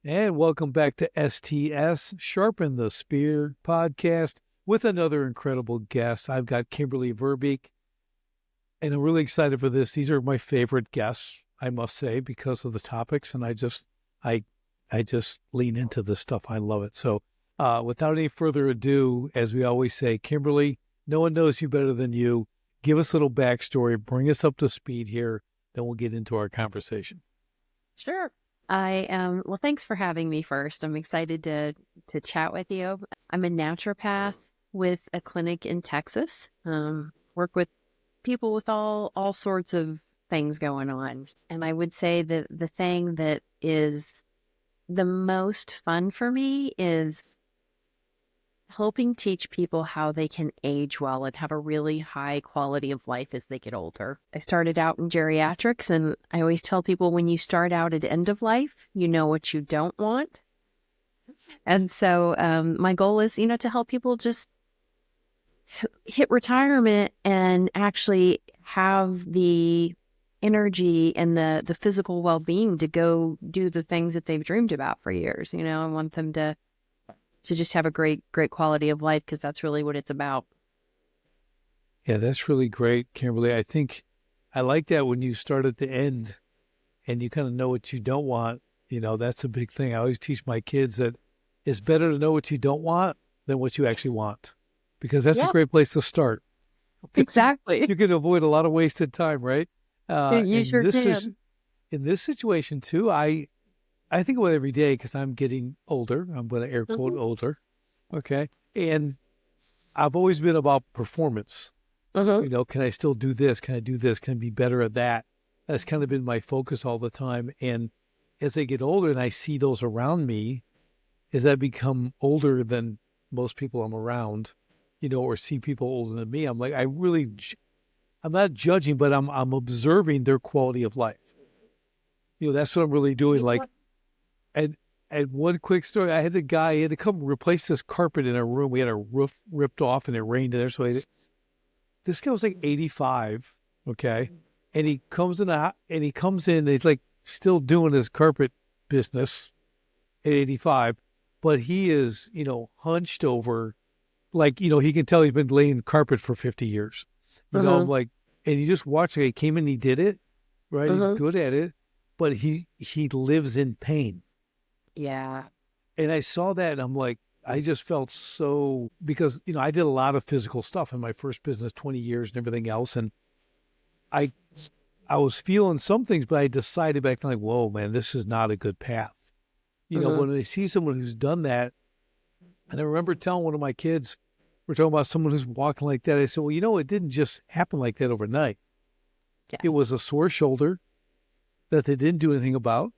And welcome back to STS, Sharpen the Spear podcast with another incredible guest. I've got Kimberly Verbeke, and I'm really excited for this. These are my favorite guests, I must say, because of the topics, and I just lean into this stuff. I love it. So without any further ado, as we always say, Kimberly, no one knows you better than you. Give us a little backstory, bring us up to speed here, then we'll get into our conversation. Sure. Well, thanks for having me first. I'm excited to chat with you. I'm a naturopath with a clinic in Texas. Work with people with all sorts of things going on. And I would say that the thing that is the most fun for me is helping teach people how they can age well and have a really high quality of life as they get older. I started out in geriatrics, and I always tell people when you start out at end of life, you know what you don't want. And so my goal is, to help people just hit retirement and actually have the energy and the physical well-being to go do the things that they've dreamed about for years. I want them to just have a great quality of life, because that's really what it's about. Yeah, that's really great, Kimberly. I think I like that when you start at the end and you kind of know what you don't want. That's a big thing. I always teach my kids that it's better to know what you don't want than what you actually want, because that's a great place to start. Exactly. You can avoid a lot of wasted time, right? You sure can. In this situation too, I think about it every day because I'm getting older. I'm going to air quote older. Okay. And I've always been about performance. Can I still do this? Can I do this? Can I be better at that? That's kind of been my focus all the time. And as I get older and I see those around me, as I become older than most people I'm around, or see people older than me, I'm like, I'm not judging, but I'm observing their quality of life. That's what I'm really doing. And one quick story, I had the guy, he had to come replace this carpet in our room. We had our roof ripped off and it rained in there. So this guy was like 85, okay? And he comes in and he's like still doing his carpet business at 85, but he is, hunched over, like, he can tell he's been laying carpet for 50 years. I'm like, and you just watch it. He came in, he did it, right? He's good at it, but he lives in pain. Yeah. And I saw that and I'm like, I just felt so, because, I did a lot of physical stuff in my first business, 20 years and everything else. And I was feeling some things, but I decided back then, like, whoa, man, this is not a good path. When I see someone who's done that, and I remember telling one of my kids, we're talking about someone who's walking like that. I said, well, it didn't just happen like that overnight. Yeah. It was a sore shoulder that they didn't do anything about.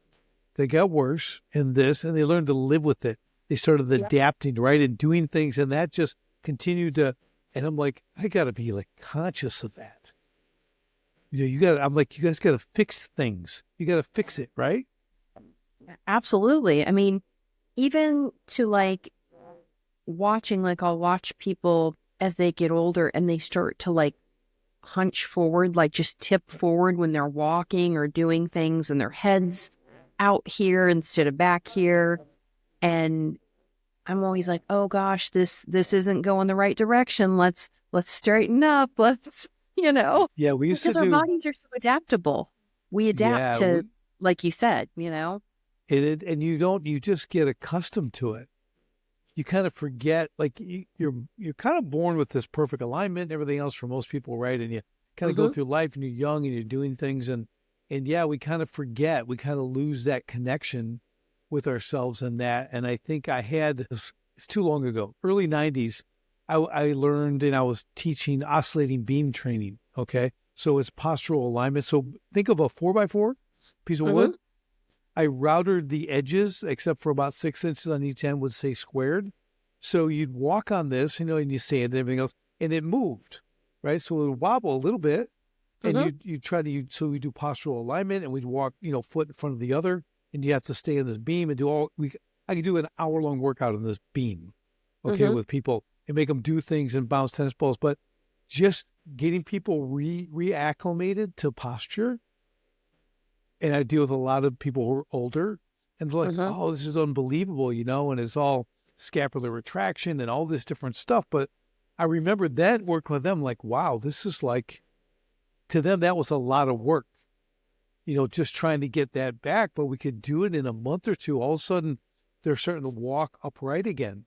They got worse and they learned to live with it. They started adapting, right, and doing things, and that just continued to, and I'm like, I got to be like conscious of that. I'm like, you guys got to fix things. You got to fix it, right? Absolutely. I mean, even to like watching, like I'll watch people as they get older and they start to like hunch forward, like just tip forward when they're walking or doing things, and their heads out here instead of back here. And I'm always like, oh gosh, this isn't going the right direction. Let's straighten up. Let's, Yeah, we used because to our bodies are so adaptable. We adapt to, like you said, And you just get accustomed to it. You kind of forget, like you're kind of born with this perfect alignment and everything else for most people, right? And you kind of go through life and you're young and you're doing things, and we kind of forget, we kind of lose that connection with ourselves and that. And I think it's too long ago, early 90s, I learned, and I was teaching oscillating beam training. Okay. So it's postural alignment. So think of a 4x4 piece of wood. I routed the edges, except for about 6 inches on each end would say squared. So you'd walk on this, and you sand and everything else, and it moved, right? So it would wobble a little bit. And so we do postural alignment, and we'd walk, foot in front of the other, and you have to stay in this beam and I could do an hour-long workout on this beam, with people, and make them do things and bounce tennis balls. But just getting people reacclimated to posture, and I deal with a lot of people who are older, And they're like, Mm-hmm. oh, this is unbelievable, and it's all scapular retraction and all this different stuff. But I remember that working with them, like, wow, this is like, to them, that was a lot of work, just trying to get that back. But we could do it in a month or two. All of a sudden, they're starting to walk upright again.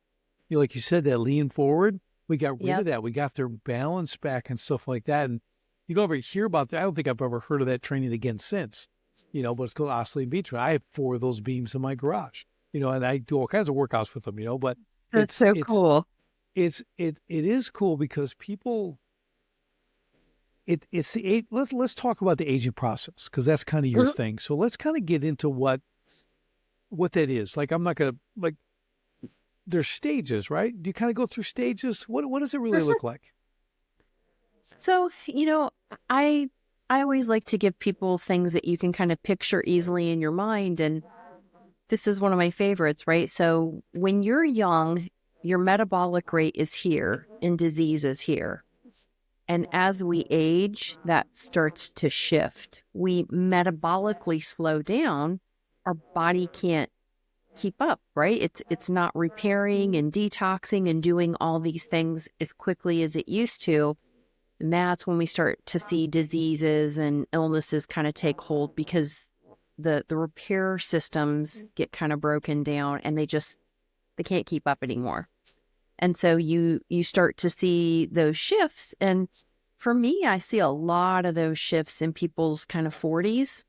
Like you said, that lean forward, we got rid of Yep. that. We got their balance back and stuff like that. And you don't ever hear about that. I don't think I've ever heard of that training again since, but it's called oscillating beam training. I have 4 of those beams in my garage, and I do all kinds of workouts with them, but That's it's, so it's, cool. it is cool because people, it's the age. Let's talk about the aging process, because that's kind of your Mhm. thing. So let's kind of get into what that is. Like, I'm not going to, like, there's stages, right? Do you kind of go through stages? What does it For really sure. look like? So, I I always like to give people things that you can kind of picture easily in your mind. And this is one of my favorites, right? So when you're young, your metabolic rate is here and disease is here. And as we age, that starts to shift. We metabolically slow down. Our body can't keep up, right? It's not repairing and detoxing and doing all these things as quickly as it used to. And that's when we start to see diseases and illnesses kind of take hold, because the repair systems get kind of broken down and they can't keep up anymore. And so you start to see those shifts. And for me, I see a lot of those shifts in people's kind of 40s.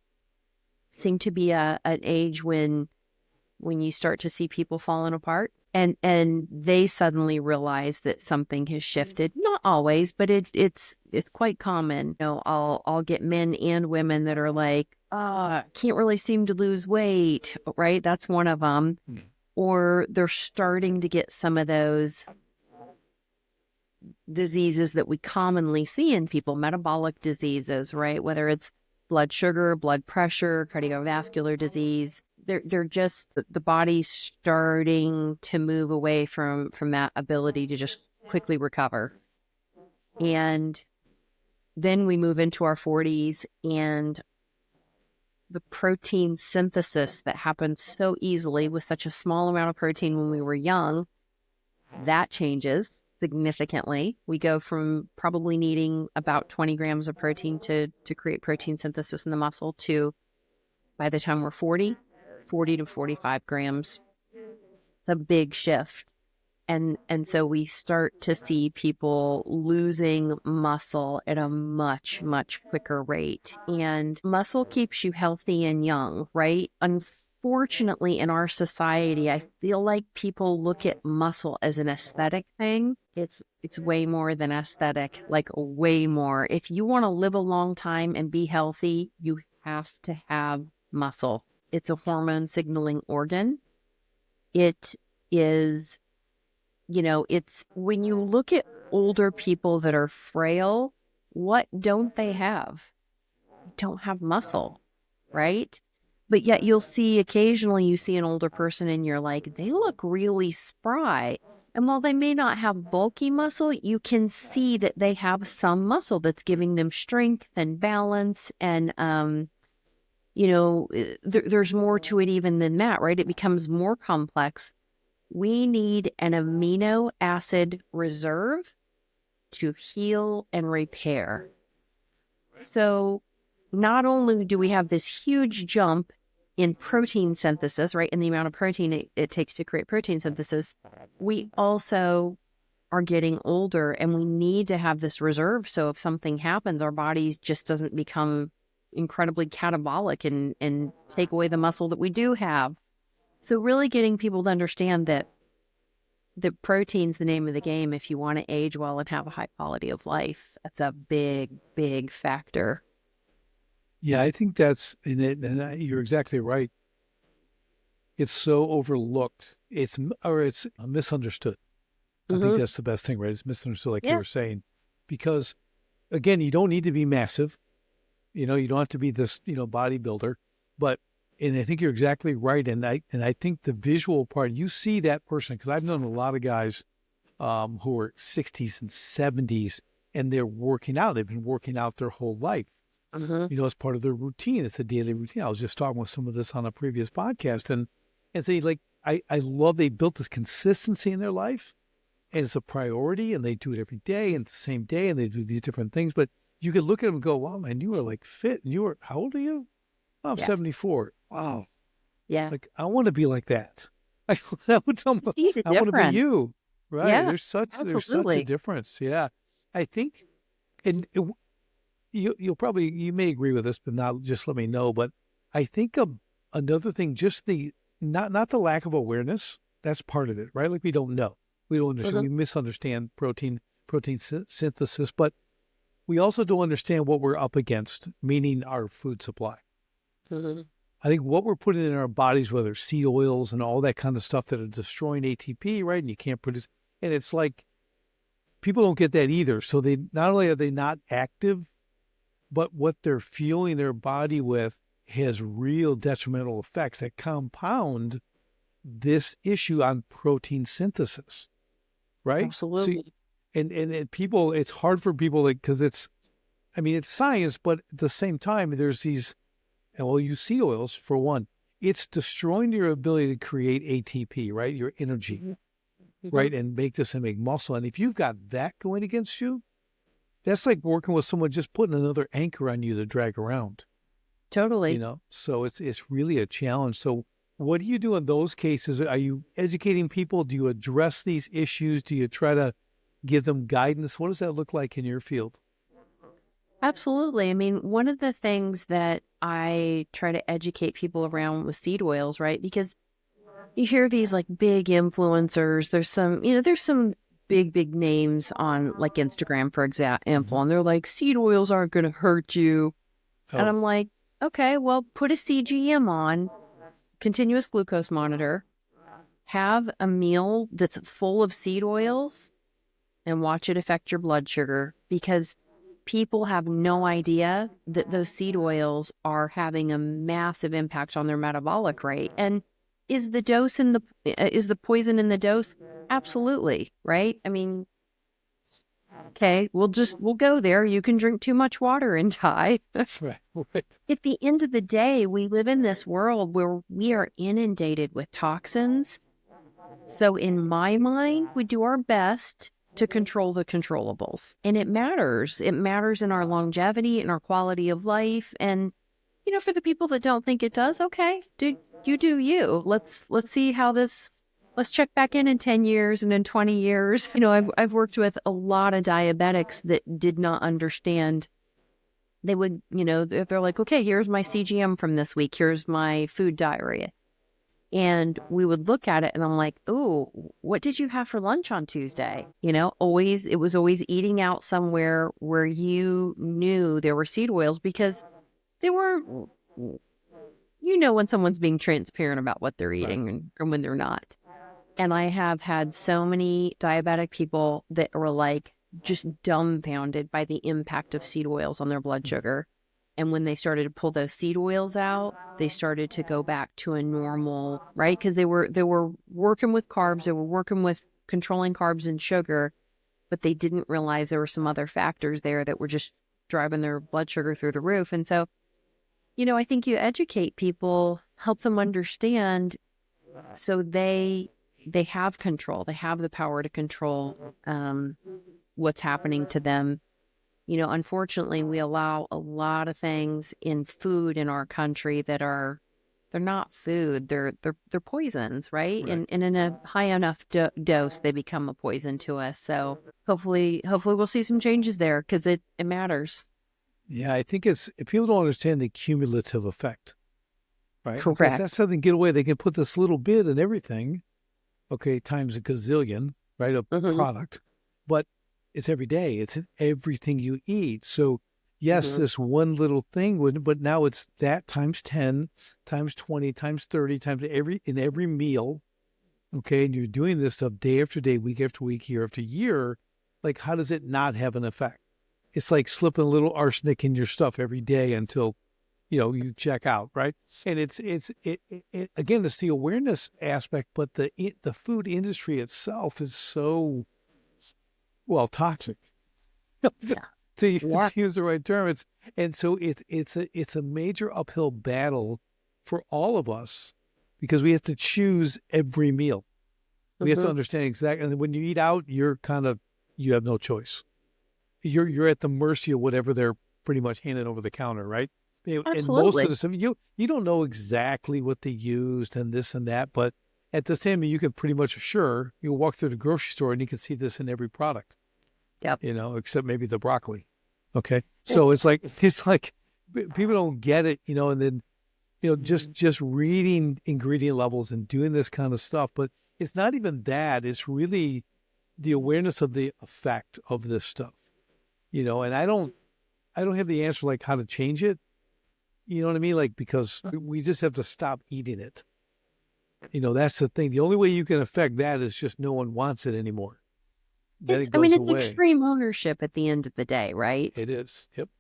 Seem to be an age when you start to see people falling apart, and they suddenly realize that something has shifted. Not always, but it's quite common. I'll get men and women that are like, can't really seem to lose weight, right? That's one of them. Or they're starting to get some of those diseases that we commonly see in people, metabolic diseases, right? Whether it's blood sugar, blood pressure, cardiovascular disease. They're just, the body's starting to move away from that ability to just quickly recover. And then we move into our 40s, and the protein synthesis that happens so easily with such a small amount of protein when we were young, that changes significantly. We go from probably needing about 20 grams of protein to create protein synthesis in the muscle to, by the time we're 40 to 45 grams. It's a big shift. And so we start to see people losing muscle at a much, much quicker rate. And muscle keeps you healthy and young, right? Unfortunately, in our society, I feel like people look at muscle as an aesthetic thing. It's way more than aesthetic, like way more. If you want to live a long time and be healthy, you have to have muscle. It's a hormone signaling organ. It is, it's, when you look at older people that are frail, what don't they have? They don't have muscle, right? But yet occasionally you see an older person and you're like, they look really spry. And while they may not have bulky muscle, you can see that they have some muscle that's giving them strength and balance. And, there's more to it even than that, right? It becomes more complex. We need an amino acid reserve to heal and repair. So not only do we have this huge jump in protein synthesis, right, in the amount of protein it takes to create protein synthesis, we also are getting older, and we need to have this reserve. So if something happens, our body just doesn't become incredibly catabolic and take away the muscle that we do have. So really getting people to understand that the protein's the name of the game if you want to age well and have a high quality of life. That's a big, big factor. Yeah, I think that's in it, and you're exactly right. It's so overlooked. It's misunderstood. I think Mm-hmm. that's the best thing, right? It's misunderstood, like you Yeah. were saying, because again, you don't need to be massive. You don't have to be this, bodybuilder, but, and I think you're exactly right. And I think the visual part, you see that person, because I've known a lot of guys who are 60s and 70s, and they're working out. They've been working out their whole life. It's part of their routine. It's a daily routine. I was just talking with some of this on a previous podcast and say, like, I love they built this consistency in their life and it's a priority and they do it every day and it's the same day and they do these different things. But you could look at them and go, wow, man, you are like fit. And how old are you? Oh, I'm 74. Wow. Yeah. Like, I want to be like that. I want to be you. Right. Yeah, There's such a difference. Yeah. I think, and you may agree with this, but not just let me know. But I think another thing, just not the lack of awareness. That's part of it, right? Like we don't know, we don't understand, we misunderstand protein synthesis, but we also don't understand what we're up against, meaning our food supply. I think what we're putting in our bodies, whether it's seed oils and all that kind of stuff that are destroying ATP, right? And you can't produce, and it's like people don't get that either. So they not only are they not active, but what they're fueling their body with has real detrimental effects that compound this issue on protein synthesis, right? Absolutely. So, and people, it's hard for people because it's science, but at the same time, there's these, and we'll use seed oils for one. It's destroying your ability to create ATP, right? Your energy, right? And make muscle. And if you've got that going against you, that's like working with someone just putting another anchor on you to drag around. Totally. So it's really a challenge. So what do you do in those cases? Are you educating people? Do you address these issues? Do you try to give them guidance? What does that look like in your field? Absolutely. I mean, one of the things that I try to educate people around with seed oils, right? Because you hear these like big influencers. There's some big names on like Instagram, for example, and they're like, seed oils aren't going to hurt you. Oh. And I'm like, okay, well, put a CGM on, continuous glucose monitor, have a meal that's full of seed oils and watch it affect your blood sugar, because people have no idea that those seed oils are having a massive impact on their metabolic rate. And is the poison in the dose? Absolutely. Right. I mean, okay, we'll go there. You can drink too much water and die. Right. At the end of the day, we live in this world where we are inundated with toxins. So in my mind, we do our best to control the controllables. And it matters. It matters in our longevity and our quality of life. And, for the people that don't think it does, okay, do you. Let's see how this, let's check back in 10 years and in 20 years. I've worked with a lot of diabetics that did not understand. They would, they're like, okay, here's my CGM from this week. Here's my food diary. And we would look at it and I'm like, oh, what did you have for lunch on Tuesday? It was always eating out somewhere where you knew there were seed oils, because they were, when someone's being transparent about what they're eating and when they're not. And I have had so many diabetic people that were like just dumbfounded by the impact of seed oils on their blood sugar. And when they started to pull those seed oils out, they started to go back to a normal, right? Because they were working with carbs, they were working with controlling carbs and sugar, but they didn't realize there were some other factors there that were just driving their blood sugar through the roof. And so, I think you educate people, help them understand, so they have control. They have the power to control what's happening to them. Unfortunately, we allow a lot of things in food in our country that they're not food. They're poisons, right? And in a high enough dose, they become a poison to us. So hopefully we'll see some changes there, because it matters. Yeah, I think people don't understand the cumulative effect, right? Correct. Because that's something get away. They can put this little bit in everything, okay, times a gazillion, right? A product, but it's every day. It's in everything you eat. So yes, this one little thing would, but now it's that times 10, times 20, times 30, times in every meal. Okay. And you're doing this stuff day after day, week after week, year after year. Like, how does it not have an effect? It's like slipping a little arsenic in your stuff every day until, you check out. Right. And it's again, it's the awareness aspect, but the food industry itself is so, toxic. Yeah. Yeah. to use the right term. It's a major uphill battle for all of us because we have to choose every meal. We have to understand exactly. And when you eat out, you have no choice. You're at the mercy of whatever they're pretty much handing over the counter, right? And most of Absolutely. the stuff, you don't know exactly what they used and this and that, but at the same time, you can pretty much assure you walk through the grocery store and you can see this in every product, Yep. except maybe the broccoli. Okay, so it's like people don't get it, and then just reading ingredient levels and doing this kind of stuff, but it's not even that. It's really the awareness of the effect of this stuff, and I don't have the answer like how to change it. You know what I mean? Like, because we just have to stop eating it. That's the thing. The only way you can affect that is just no one wants it anymore. Then it goes It's away. extreme ownership at the end of the day, right? It is. Yep.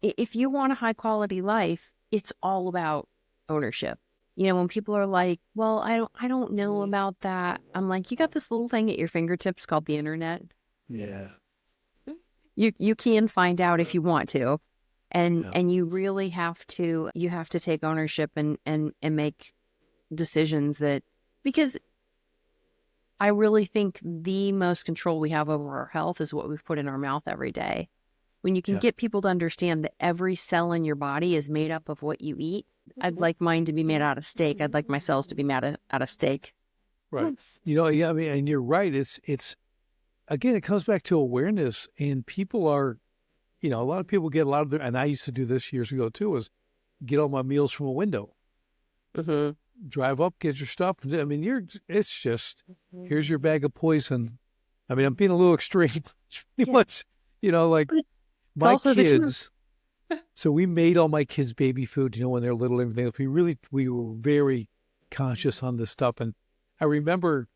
If you want a high quality life, it's all about ownership. When people are like, well, I don't know about that. I'm like, you got this little thing at your fingertips called the internet. Yeah. You can find out if you want to. And you really have to take ownership and make decisions because I really think the most control we have over our health is what we've put in our mouth every day. When you can get people to understand that every cell in your body is made up of what you eat. I'd like mine to be made out of steak. I'd like my cells to be made out of steak. Right. I mean, and you're right. It's again, it comes back to awareness, and people are, a lot of people get a lot of and I used to do this years ago too, was get all my meals from a window. Mm-hmm. Drive up, get your stuff. I mean, it's just, here's your bag of poison. I mean, I'm being a little extreme. Pretty much, like my kids. So we made all my kids baby food, when they're little and everything. We were very conscious on this stuff. And I remember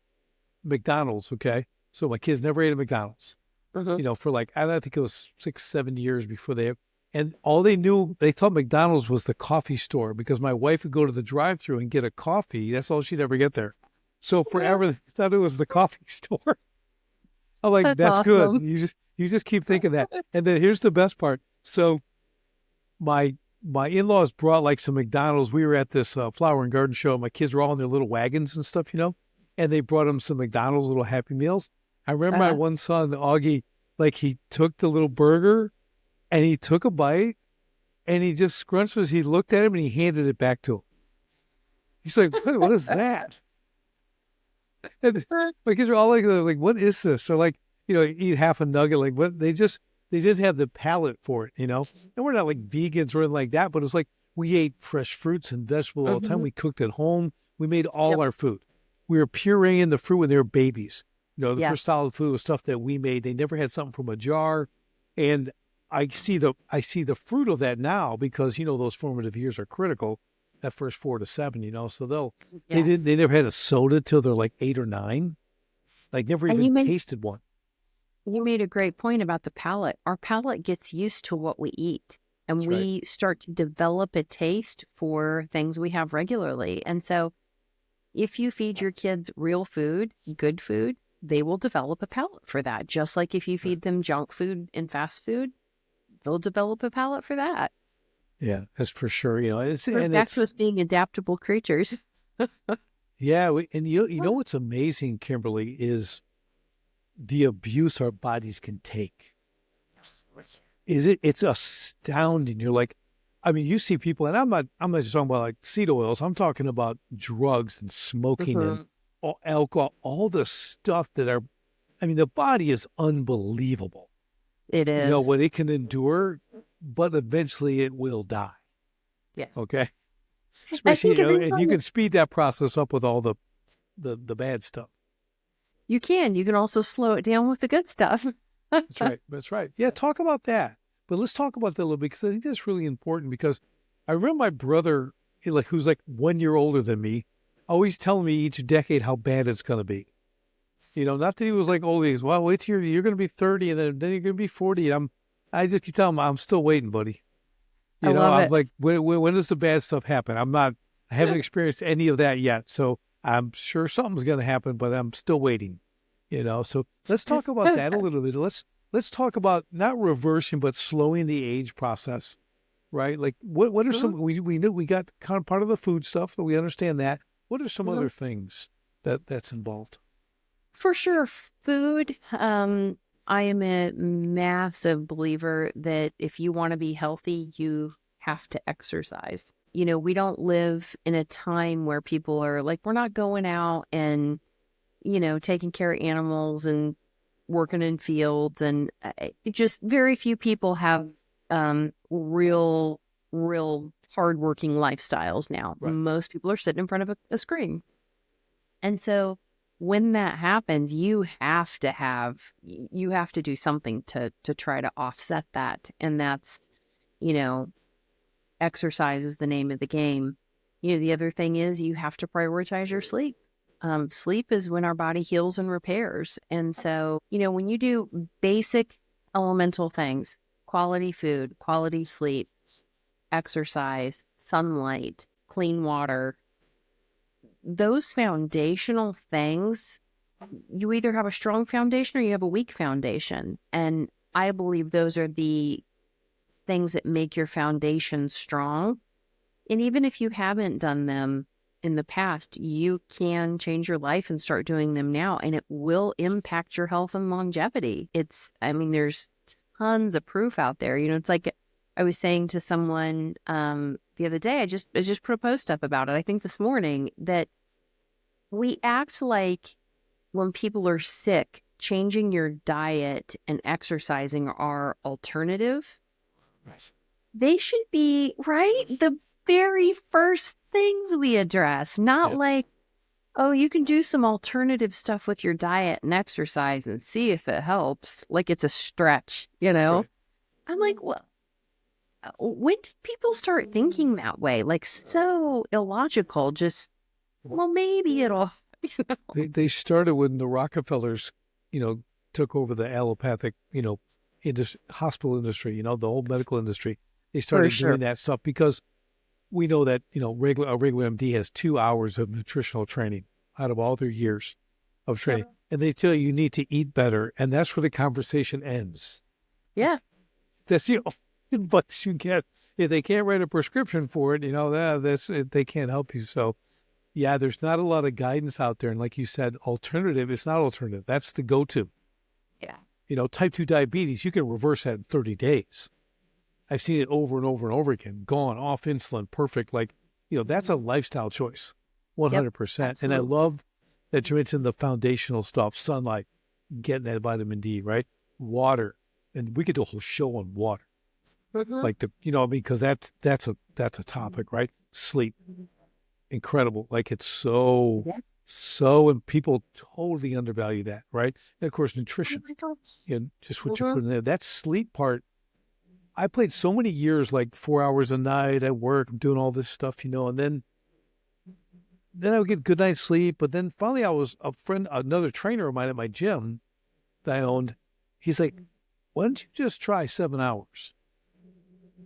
McDonald's, okay? So my kids never ate at McDonald's, for like, I think it was 6-7 years before and all they knew, they thought McDonald's was the coffee store because my wife would go to the drive-thru and get a coffee. That's all she'd ever get there. So forever, they thought it was the coffee store. I'm like, that's awesome. Good. You just keep thinking that. And then here's the best part. So my in-laws brought like some McDonald's. We were at this flower and garden show. My kids were all in their little wagons and stuff, and they brought them some McDonald's little Happy Meals. I remember my one son, Augie, like he took the little burger and he took a bite and he just scrunched he looked at him and he handed it back to him. He's like, what is that? And my kids are all like, what is this? They're like, eat half a nugget. Like, what? They didn't have the palate for it, And we're not like vegans or anything like that, but it's like we ate fresh fruits and vegetables all the time. We cooked at home. We made all our food. We were pureeing the fruit when they were babies. The first solid food was stuff that we made. They never had something from a jar. And I see the fruit of that now because, those formative years are critical, that first 4 to 7, so they never had a soda till they're like 8 or 9, like never even tasted one. You made a great point about the palate. Our palate gets used to what we eat and That's we start to develop a taste for things we have regularly. And so if you feed your kids real food, good food, they will develop a palate for that. Just like if you feed them junk food and fast food, they'll develop a palate for that. Yeah, that's for sure. It's back to us being adaptable creatures. Yeah, and you know what's amazing, Kimberly, is the abuse our bodies can take. It's astounding. You're like, I mean, you see people, and I'm not just talking about like seed oils. I'm talking about drugs and smoking and alcohol, all the stuff the body is unbelievable. It is. What it can endure, but eventually it will die. Yeah. Okay. Especially, and you can speed that process up with all the bad stuff. You can also slow it down with the good stuff. That's right. Yeah. Talk about that. But let's talk about that a little bit because I think that's really important because I remember my brother, who's like 1 year older than me, always telling me each decade how bad it's going to be. Not that he was like old. He's, well, wait till you're going to be 30 and then you're going to be 40. And I just keep telling him, I'm still waiting, buddy. I'm like, when does the bad stuff happen? I haven't experienced any of that yet. So I'm sure something's going to happen, but I'm still waiting, So let's talk about that a little bit. Let's let's talk about not reversing, but slowing the age process, right? Like what are some, we know we got kind of part of the food stuff, but we understand that. What are some other things that's involved? For sure, food. I am a massive believer that if you want to be healthy, you have to exercise. We don't live in a time where people are like, we're not going out and, taking care of animals and working in fields. And just very few people have real hardworking lifestyles now. Right. Most people are sitting in front of a screen. And so when that happens, you have to do something to try to offset that. And that's, exercise is the name of the game. The other thing is you have to prioritize your sleep. Sleep is when our body heals and repairs. And so, when you do basic elemental things, quality food, quality sleep, exercise, sunlight, clean water, those foundational things, you either have a strong foundation or you have a weak foundation. And I believe those are the things that make your foundation strong. And even if you haven't done them in the past, you can change your life and start doing them now, and it will impact your health and longevity. There's tons of proof out there. It's like I was saying to someone the other day, I just put a post up about it, I think this morning, that we act like when people are sick, changing your diet and exercising are alternative. Right. They should be, right, the very first things we address, not like, oh, you can do some alternative stuff with your diet and exercise and see if it helps. Like it's a stretch, Right. I'm like, well, when did people start thinking that way? Like so illogical, just, well, maybe it'll. They started when the Rockefellers, took over the allopathic, hospital industry, the whole medical industry. They started doing that stuff because we know that, a regular MD has 2 hours of nutritional training out of all their years of training. And they tell you need to eat better. And that's where the conversation ends. Yeah. That's the only advice you get. If they can't write a prescription for it, they can't help you. So, yeah, there's not a lot of guidance out there. And like you said, alternative, it's not alternative. That's the go-to. Yeah. Type 2 diabetes, you can reverse that in 30 days. I've seen it over and over and over again. Gone off insulin, perfect. Like, that's a lifestyle choice, 100%. Yep, and I love that you mentioned the foundational stuff, sunlight, getting that vitamin D, right? Water. And we could do a whole show on water. Like, because that's a topic, right? Sleep. Incredible. Like it's so, and people totally undervalue that, right? And of course, nutrition, just what you put in there. That sleep part, I played so many years, like 4 hours a night at work, doing all this stuff, and then I would get good night's sleep. But then finally another trainer of mine at my gym that I owned, he's like, why don't you just try 7 hours?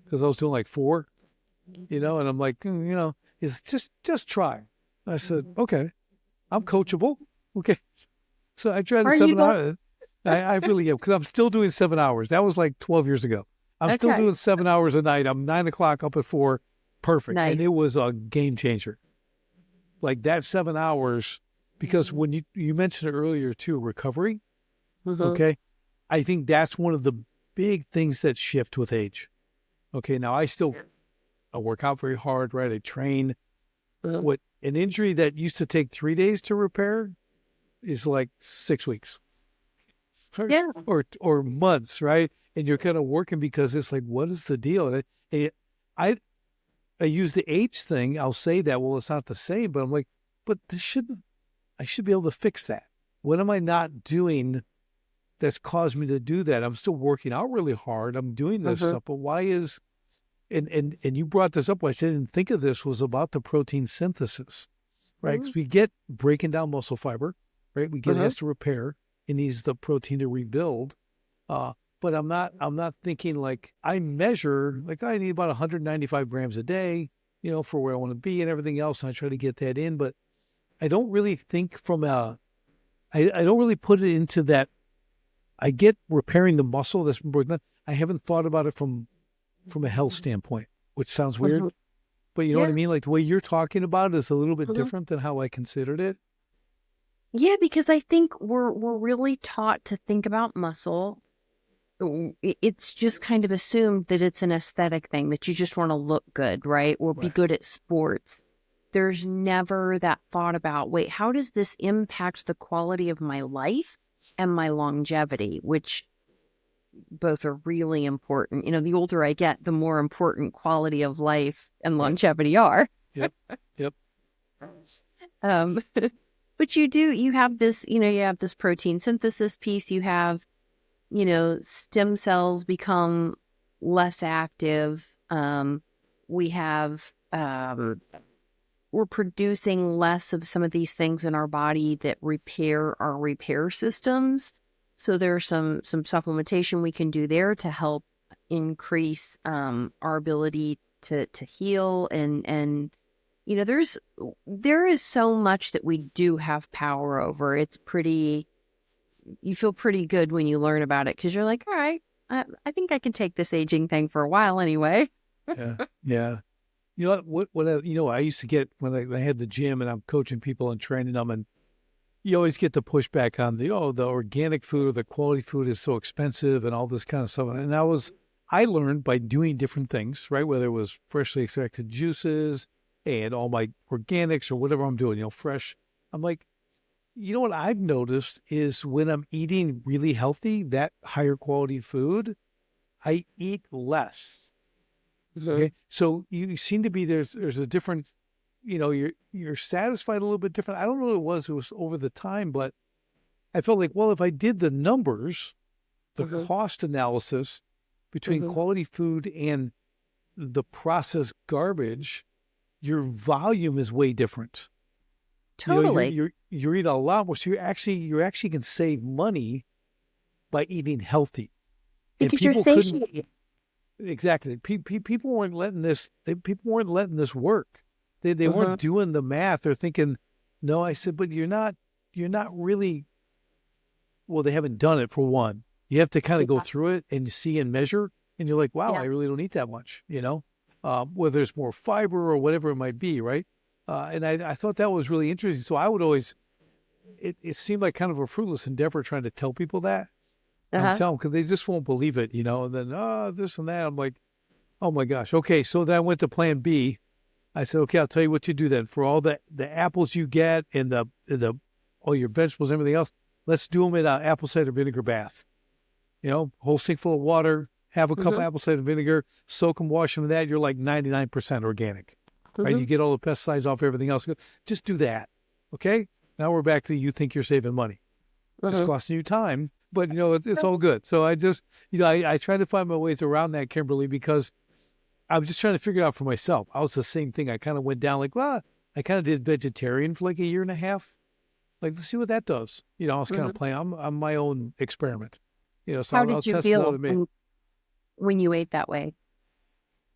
Because I was doing like 4, and I'm like, he's just try. I said, okay, I'm coachable. Okay. So I tried 7 hours. I really am, because I'm still doing 7 hours. That was like 12 years ago. I'm still doing 7 hours a night. I'm 9 o'clock up at 4. Perfect. Nice. And it was a game changer. Like that 7 hours, because when you mentioned it earlier too, recovery. Okay. I think that's one of the big things that shift with age. Okay. Now I work out very hard, right? I train. What an injury that used to take 3 days to repair is like 6 weeks. Or months, right? And you're kind of working because it's like, what is the deal? I use the age thing. I'll say that, well, it's not the same, but I'm like, but I should be able to fix that. What am I not doing that's caused me to do that? I'm still working out really hard. I'm doing this stuff, but why is, and you brought this up, I didn't think of this, was about the protein synthesis, right? Because we get breaking down muscle fiber, right? We get it has to repair. It needs the protein to rebuild. But I'm not thinking like I measure, like I need about 195 grams a day, for where I want to be and everything else. And I try to get that in, but I don't really think I don't really put it into that I get repairing the muscle. That's important. I haven't thought about it from a health standpoint, which sounds weird, hmm but you know what I Yeah. mean? Like the way you're talking about it is a little bit hmm different than how I considered it. Yeah, because I think we're really taught to think about muscle. It's just kind of assumed that it's an aesthetic thing, that you just want to look good, right? Or be Right. good at sports. There's never that thought about, wait, how does this impact the quality of my life and my longevity, which both are really important. The older I get, the more important quality of life and Right. longevity are. Yep. Yep. Um, but you have this, you have this protein synthesis piece. You have, stem cells become less active. We have, we're producing less of some of these things in our body that repair our repair systems. So there's some supplementation we can do there to help increase our ability to heal and there is so much that we do have power over. You feel pretty good when you learn about it because you're like, all right, I think I can take this aging thing for a while anyway. Yeah. Yeah. You know I used to get when I had the gym and I'm coaching people and training them, and you always get the pushback on the organic food or the quality food is so expensive and all this kind of stuff. And I learned by doing different things, right? Whether it was freshly extracted juices and all my organics or whatever I'm doing, fresh. I'm like, what I've noticed is when I'm eating really healthy, that higher quality food, I eat less. hmm Okay. So you seem to be, there's a different, you're satisfied a little bit different. I don't know what it was over the time, but I felt like, well, if I did the numbers, the hmm cost analysis between hmm quality food and the processed garbage, your volume is way different. Totally. You're eating a lot more. So you actually can save money by eating healthy. And Because you're people couldn't satiated. exactly. People weren't letting this. People weren't letting this work. They hmm weren't doing the math. They're thinking, no. I said, but you're not. You're not really. Well, they haven't done it for one. You have to kind of go Yeah. through it and see and measure, and you're like, wow, I Yeah. really don't eat that much. Whether there's more fiber or whatever it might be, right? And I thought that was really interesting. So I would always. It seemed like kind of a fruitless endeavor trying to tell people that. I'm Uh-huh. telling them because they just won't believe it, And then this and that. I'm like, oh my gosh. Okay, so then I went to Plan B. I said, okay, I'll tell you what you do then. For all the apples you get and the all your vegetables and everything else, let's do them in an apple cider vinegar bath. Whole sink full of water, have a cup of hmm apple cider vinegar, soak them, wash them in that. You're like 99% organic, right? hmm You get all the pesticides off everything else. Just do that. Okay. Now we're back to you think you're saving money. It's hmm costing you time, but it's all good. So I just, I try to find my ways around that, Kimberly, because I was just trying to figure it out for myself. I was the same thing. I kind of went down like, well, I kind of did vegetarian for like a year and a half. Like, let's see what that does. I was kind hmm of playing. I'm my own experiment. So How I'll did you test it out feel at me. when you ate that way?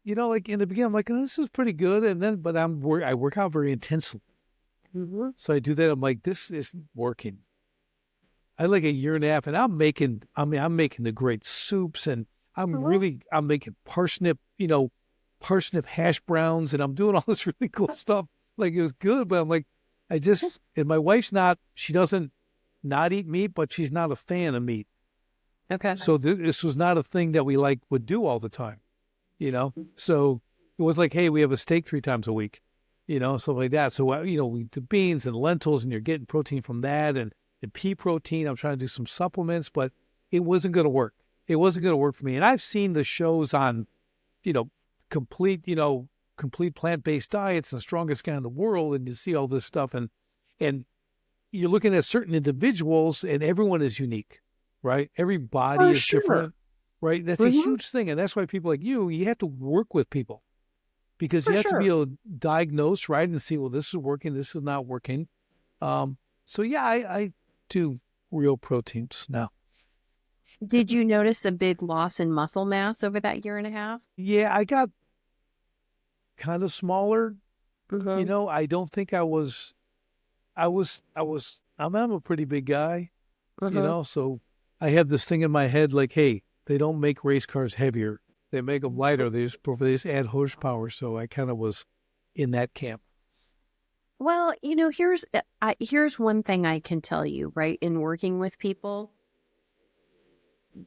Like in the beginning, I'm like, oh, this is pretty good, and then, but I work out very intensely, hmm so I do that. I'm like, this isn't working. I had like a year and a half, and I'm making the great soups, and I'm making parsnip hash browns, and I'm doing all this really cool stuff. Like it was good, but I'm like, and my wife's she doesn't not eat meat, but she's not a fan of meat. Okay. So this was not a thing that we would do all the time. So it was like, hey, we have a steak 3 times a week, stuff like that. So, we do beans and lentils and you're getting protein from that and pea protein. I'm trying to do some supplements, but it wasn't going to work. It wasn't going to work for me. And I've seen the shows on, you know, complete, complete plant-based diets and the strongest guy in the world. And you see all this stuff and you're looking at certain individuals and everyone is unique, right? Every body For is sure. different, right? That's a hmm huge thing. And that's why people like you have to work with people because For you have to be sure. able to diagnose, right? And see, well, this is working, this is not working. So yeah, I do real proteins now. Did you notice a big loss in muscle mass over that year and a half? Yeah, I got kind of smaller. hmm I don't think I'm a pretty big guy, hmm so I have this thing in my head like, hey, they don't make race cars heavier. They make them lighter. They just add horsepower. So I kind of was in that camp. Well, here's one thing I can tell you, right? In working with people,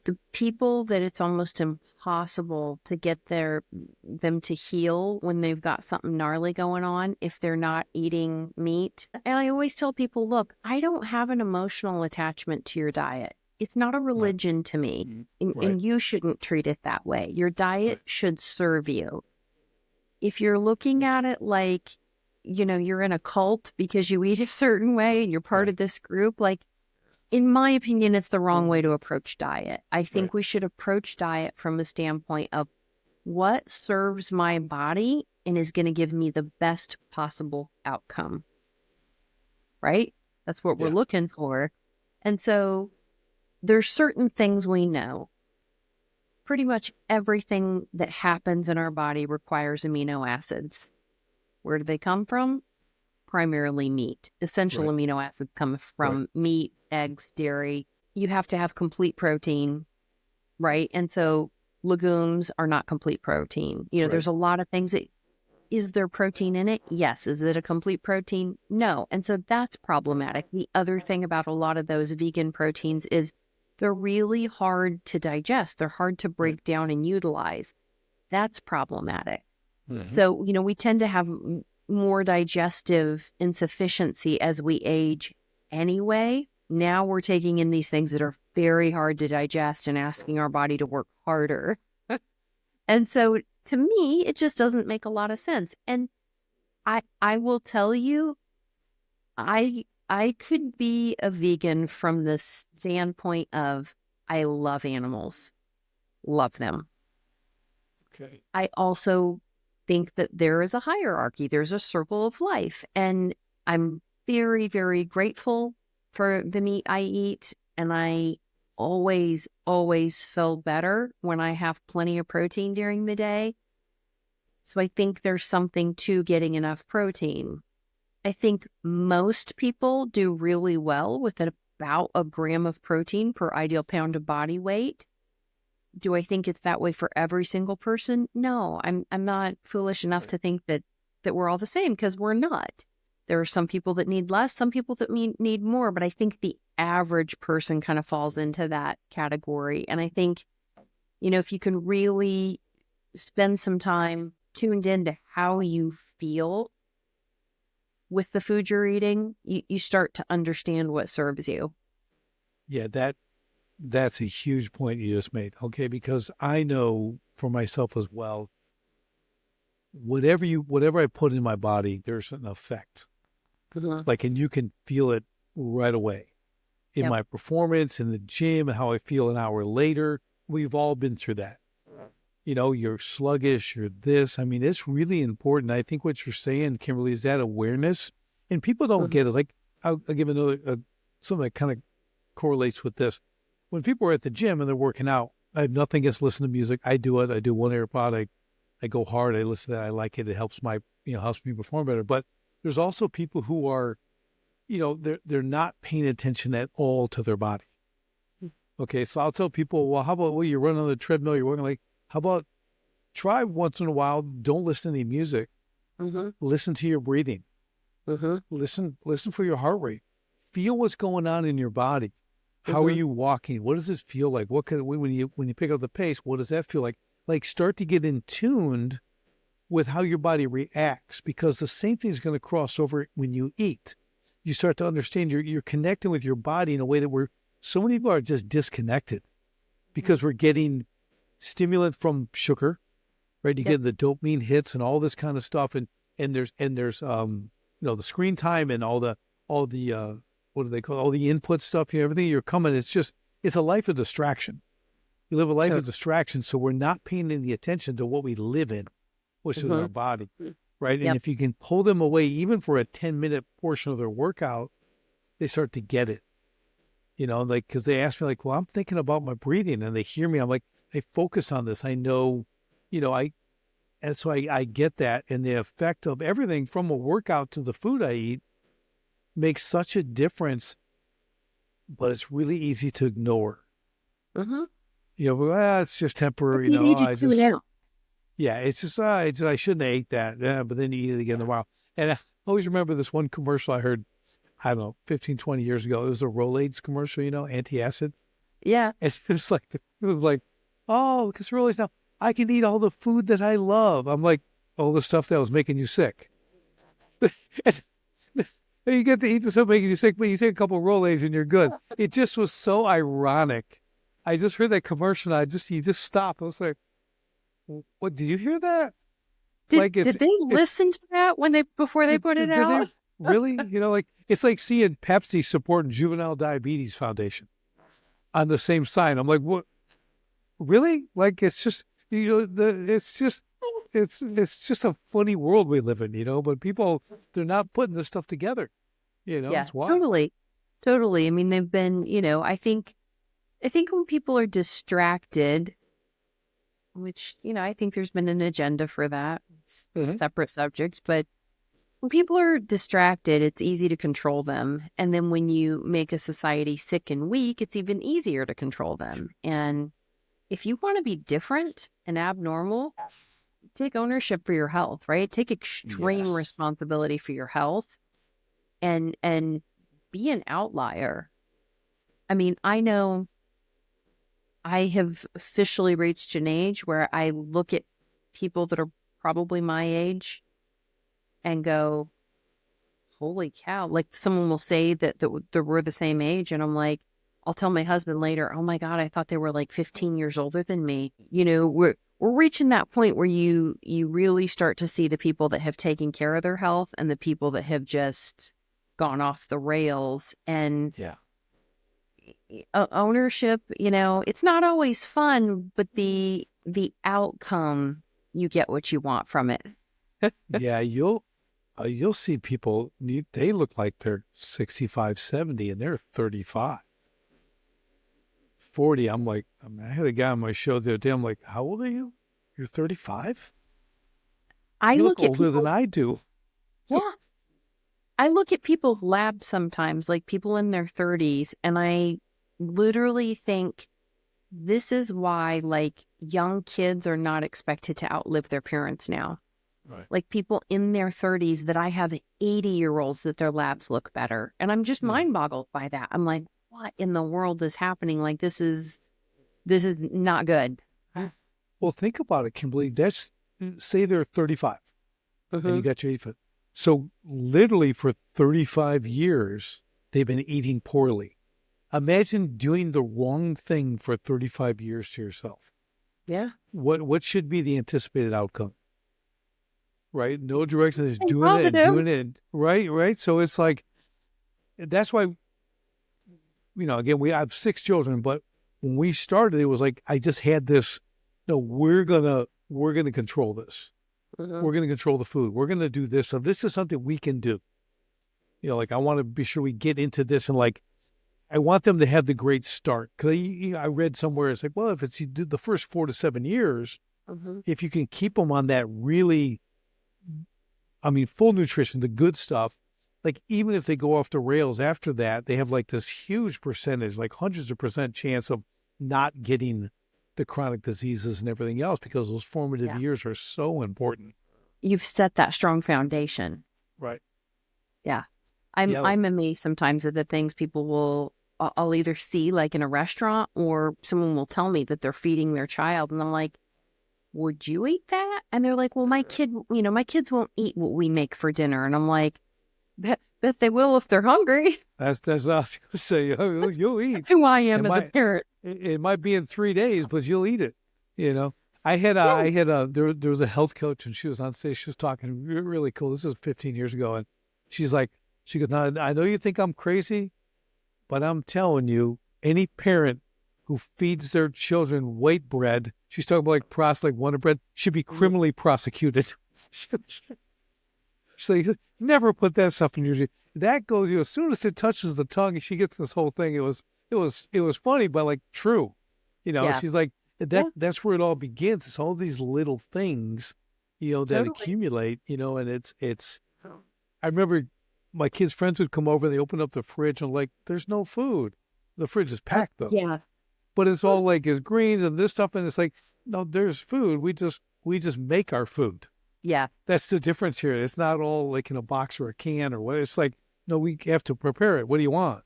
the people that it's almost impossible to get them to heal when they've got something gnarly going on if they're not eating meat. And I always tell people, look, I don't have an emotional attachment to your diet. It's not a religion to me, and you shouldn't treat it that way. Your diet should serve you. If you're looking at it like, you're in a cult because you eat a certain way and you're part of this group, like, in my opinion, it's the wrong way to approach diet. I think we should approach diet from a standpoint of what serves my body and is going to give me the best possible outcome. Right? That's what we're looking for. And so there's certain things we know. Pretty much everything that happens in our body requires amino acids. Where do they come from? Primarily meat. Essential amino acids come from meat, eggs, dairy. You have to have complete protein, right? And so legumes are not complete protein. There's a lot of things that, is there protein in it? Yes. Is it a complete protein? No. And so that's problematic. The other thing about a lot of those vegan proteins is they're really hard to digest. They're hard to break down and utilize. That's problematic. So, we tend to have more digestive insufficiency as we age anyway. Now we're taking in these things that are very hard to digest and asking our body to work harder. And so to me, it just doesn't make a lot of sense. And I will tell you, I could be a vegan from the standpoint of I love animals, love them. Okay. I also think that there is a hierarchy. There's a circle of life. And I'm very, very grateful for the meat I eat. And I always, always feel better when I have plenty of protein during the day. So I think there's something to getting enough protein. I think most people do really well with about a gram of protein per ideal pound of body weight. Do I think it's that way for every single person? No, I'm not foolish enough to think that we're all the same, because we're not. There are some people that need less, some people that need more, but I think the average person kind of falls into that category. And I think, if you can really spend some time tuned into how you feel with the food you're eating, you start to understand what serves you. Yeah, that's a huge point you just made. Okay, because I know for myself as well, whatever I put in my body, there's an effect. Like, and you can feel it right away in my performance, in the gym, and how I feel an hour later. We've all been through that. You're sluggish, you're this. I mean, it's really important. I think what you're saying, Kimberly, is that awareness. And people don't get it. Like, I'll give another, something that kind of correlates with this. When people are at the gym and they're working out, I have nothing against listening to music. I do it. I do one AirPod. I go hard. I listen to that. I like it. It helps helps me perform better. But there's also people who are, they're not paying attention at all to their body. Okay. So I'll tell people, well, how about, you run on the treadmill, you're working, like, how about try once in a while, don't listen to any music. Listen to your breathing. Listen for your heart rate. Feel what's going on in your body. How are you walking? What does this feel like? When you pick up the pace, what does that feel like? Like, start to get in tuned with how your body reacts, because the same thing is going to cross over when you eat. You start to understand you're connecting with your body in a way that so many people are just disconnected, because we're getting stimulant from sugar, right? You get the dopamine hits and all this kind of stuff, and there's the screen time and all the what do they call it? All the input stuff, everything you're coming. It's a life of distraction. You live a life of distraction, so we're not paying any attention to what we live in, which is our body, right? And if you can pull them away, even for a 10-minute portion of their workout, they start to get it. Like, because they ask me, like, well, I'm thinking about my breathing, and they hear me. I'm like, I focus on this. I know, and so I get that. And the effect of everything from a workout to the food I eat makes such a difference, but it's really easy to ignore. Mm-hmm. It's just temporary. It's easy to tune out. It's just, I shouldn't have ate that. Yeah, but then you eat it again tomorrow. And I always remember this one commercial I heard, I don't know, 15, 20 years ago. It was a Rolaids commercial, antacid. Yeah. And it was like, oh, because Rolaids now, I can eat all the food that I love. I'm like, all the stuff that was making you sick. and you get to eat the stuff making you sick, but you take a couple of Rolaids and you're good. It just was so ironic. I just heard that commercial. You just stop. I was like, what, did you hear that? Did they listen to that before they put it out? Really? It's like seeing Pepsi supporting Juvenile Diabetes Foundation on the same sign. I'm like, what? Really? Like, it's just, it's just a funny world we live in, but people, they're not putting this stuff together. Yeah, That's why. totally. I mean, they've been, I think when people are distracted, which, I think there's been an agenda for that. It's a separate subject, but when people are distracted, it's easy to control them. And then when you make a society sick and weak, it's even easier to control them. And if you want to be different and abnormal, take ownership for your health, right? Take extreme responsibility for your health and be an outlier. I mean, I know I have officially reached an age where I look at people that are probably my age and go, holy cow. Like, someone will say that we're the same age. And I'm like, I'll tell my husband later, oh my God, I thought they were like 15 years older than me. We're reaching that point where you really start to see the people that have taken care of their health and the people that have just gone off the rails. And ownership, it's not always fun, but the outcome, you get what you want from it. Yeah, you'll see people, they look like they're 65, 70, and they're 35. 40. I'm like, I had a guy on my show the other day. I'm like, how old are you? You're 35? You look older than I do. Yeah. I look at people's labs sometimes, like people in their 30s, and I literally think this is why, like, young kids are not expected to outlive their parents now. Right. Like, people in their 30s that I have 80-year-olds that their labs look better. And I'm just mind boggled by that. I'm like, what in the world is happening? Like, this is not good. Well, think about it, Kimberly. Say they're 35 and you got your 85. So literally for 35 years, they've been eating poorly. Imagine doing the wrong thing for 35 years to yourself. Yeah. What should be the anticipated outcome? Right? No direction is doing it. Right. So it's like, that's why, again, we have 6 children, but when we started, it was like, I just had this, no, we're gonna control this. We're going to control the food. We're going to do this. So this is something we can do. Like, I want to be sure we get into this, and like, I want them to have the great start. Because I read somewhere, it's like, well, if you do the first 4 to 7 years, if you can keep them on that really, full nutrition, the good stuff, like, even if they go off the rails after that, they have like this huge percentage, like hundreds of % chance of not getting the chronic diseases and everything else, because those formative years are so important. You've set that strong foundation. Right. Yeah. I'm amazed sometimes at the things I'll either see, like in a restaurant, or someone will tell me that they're feeding their child, and I'm like, would you eat that? And they're like, well, my kids won't eat what we make for dinner. And I'm like, bet they will if they're hungry. That's what I was going to say. You'll eat. That's who I am as a parent. It might be in 3 days, but you'll eat it. There was a health coach, and she was on stage. She was talking really cool. This is 15 years ago. And she goes, now, I know you think I'm crazy, but I'm telling you, any parent who feeds their children white bread, she's talking about like Wonder Bread, should be criminally prosecuted. So never put that stuff in your. That goes, as soon as it touches the tongue, she gets this whole thing. It was funny, but like true. She's like, that's where it all begins. It's all these little things, that accumulate, and it's, I remember my kids' friends would come over, and they open up the fridge and like, there's no food. The fridge is packed though. Yeah. but it's all like it's greens and this stuff. And it's like, no, there's food. We just make our food. Yeah. That's the difference here. It's not all like in a box or a can or what. It's like, no, we have to prepare it. What do you want?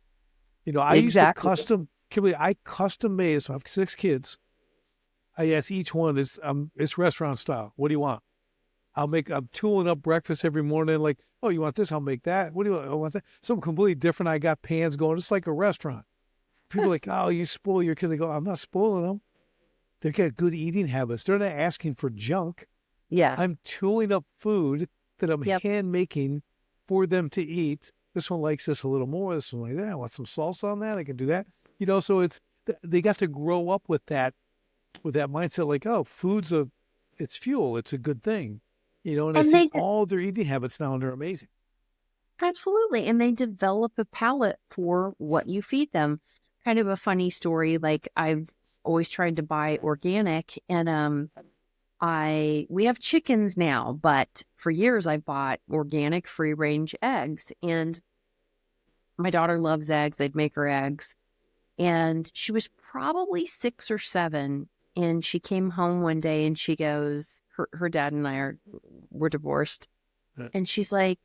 I used to Kimberly, I custom made, so I have 6 kids. I ask each one, it's restaurant style. What do you want? I'm tooling up breakfast every morning. Like, oh, you want this? I'll make that. What do you want? I want that. Something completely different. I got pans going. It's like a restaurant. People are like, oh, you spoil your kids. I go, I'm not spoiling them. They got good eating habits. They're not asking for junk. Yeah. I'm tooling up food that I'm hand making for them to eat. This one likes this a little more. This one like that. I want some salsa on that. I can do that. So they got to grow up with that mindset. Like, oh, it's fuel. It's a good thing. And I see all their eating habits now, and they're amazing. Absolutely. And they develop a palate for what you feed them. Kind of a funny story. Like, I've always tried to buy organic, and we have chickens now, but for years I bought organic free range eggs, and my daughter loves eggs. I'd make her eggs, and she was probably 6 or 7. And she came home one day and she goes, her dad and I were divorced. Yeah. And she's like,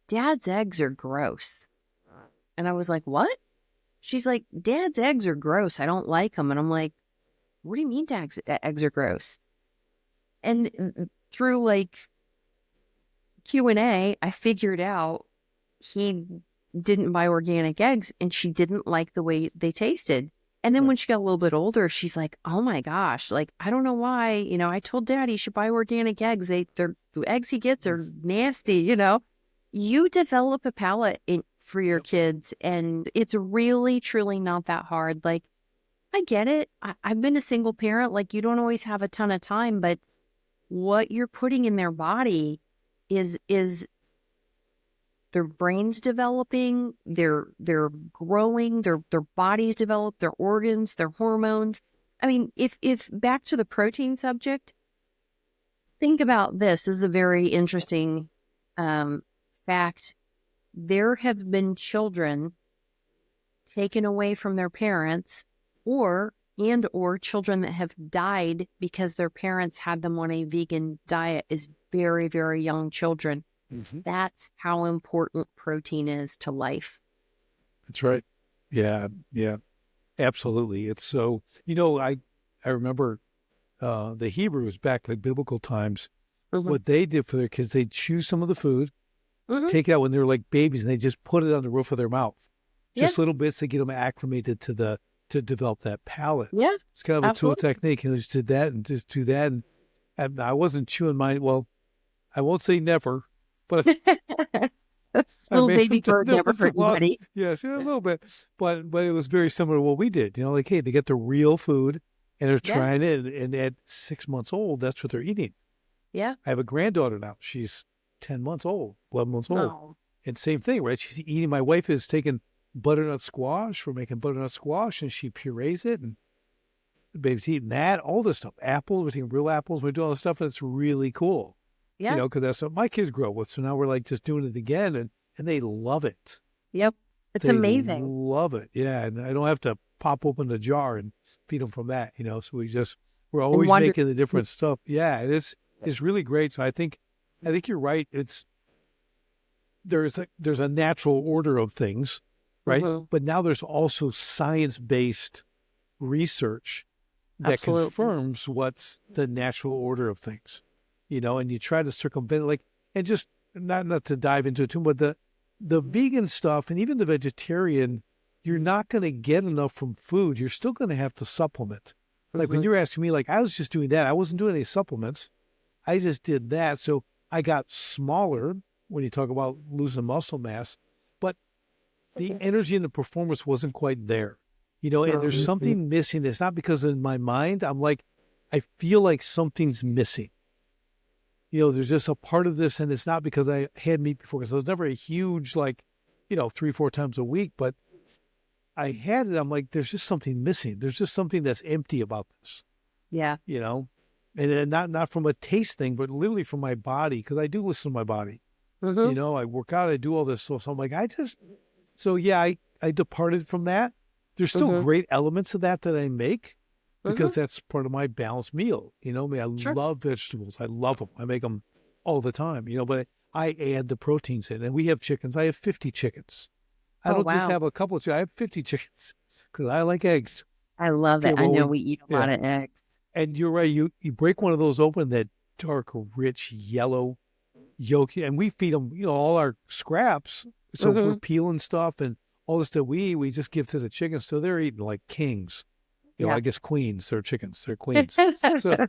Dad's eggs are gross. And I was like, what? She's like, Dad's eggs are gross. I don't like them. And I'm like, what do you mean Dad's eggs are gross? And through like Q&A, I figured out he didn't buy organic eggs and she didn't like the way they tasted. And then when she got a little bit older, she's like, oh my gosh, like, I don't know why, I told Dad he should buy organic eggs. The eggs he gets are nasty, You develop a palate for your kids, and it's really, truly not that hard. Like, I get it. I've been a single parent. Like, you don't always have a ton of time, but what you're putting in their body is their brain's developing, they're growing, their bodies develop, their organs, their hormones. I mean, if back to the protein subject, think about this. This is a very interesting fact. There have been children taken away from their parents, or children that have died because their parents had them on a vegan diet as very, very young children. Mm-hmm. That's how important protein is to life. That's right. Yeah, absolutely. It's so, I remember the Hebrews back like biblical times, what they did for their kids, they'd choose some of the food, take it out when they were like babies, and they just put it on the roof of their mouth. Just little bits to get them acclimated to develop that palate. Yeah. It's kind of a tool technique. And they just did that and just do that. And I wasn't chewing mine. Well, I won't say never. But little baby bird never hurt anybody. Yes, a little bit. But it was very similar to what we did. Like, hey, they get the real food and they're trying it. And at 6 months old, that's what they're eating. Yeah. I have a granddaughter now. She's 10 months old, 11 months old. Oh. And same thing, right? She's eating. My wife is taking butternut squash. We're making butternut squash, and she purees it. And the baby's eating that, all this stuff. Apples, we're taking real apples. We're doing all this stuff, and it's really cool. Yeah. Because that's what my kids grew up with. So now we're like just doing it again, and they love it. Yep. It's amazing. Love it. Yeah. And I don't have to pop open the jar and feed them from that, So we're always making the different stuff. Yeah. It's really great. So I think you're right. There's a natural order of things, right? Mm-hmm. But now there's also science-based research that confirms what's the natural order of things. And you try to circumvent it, and just not to dive into it too much, but the vegan stuff and even the vegetarian, you're not going to get enough from food. You're still going to have to supplement. Like when you're asking me, I was just doing that. I wasn't doing any supplements. I just did that. So I got smaller when you talk about losing muscle mass, but the energy and the performance wasn't quite there. And there's something missing. It's not because in my mind, I'm like, I feel like something's missing. There's just a part of this, and it's not because I had meat before, because I was never a huge, 3-4 times a week, but I had it. I'm like, there's just something missing. There's just something that's empty about this. Yeah. And not from a taste thing, but literally from my body, because I do listen to my body. Mm-hmm. I work out, I do all this stuff. So I'm like, I departed from that There's still great elements of that I make because that's part of my balanced meal. You know, I mean, I Sure. love vegetables. I love them. I make them all the time, you know, but I add the proteins in. And we have chickens. I have 50 chickens. I Oh, don't just wow. have a couple of chickens. I have 50 chickens because I like eggs. I love Okay, it. I well, know we eat a lot yeah. of eggs. And you're right. You break one of those open, that dark, rich yellow yolk, and we feed them, you know, all our scraps. So we're peeling stuff and all the stuff we eat, we just give to the chickens. So they're eating like kings. You know, Yeah. I guess queens. They're chickens. They're queens. So,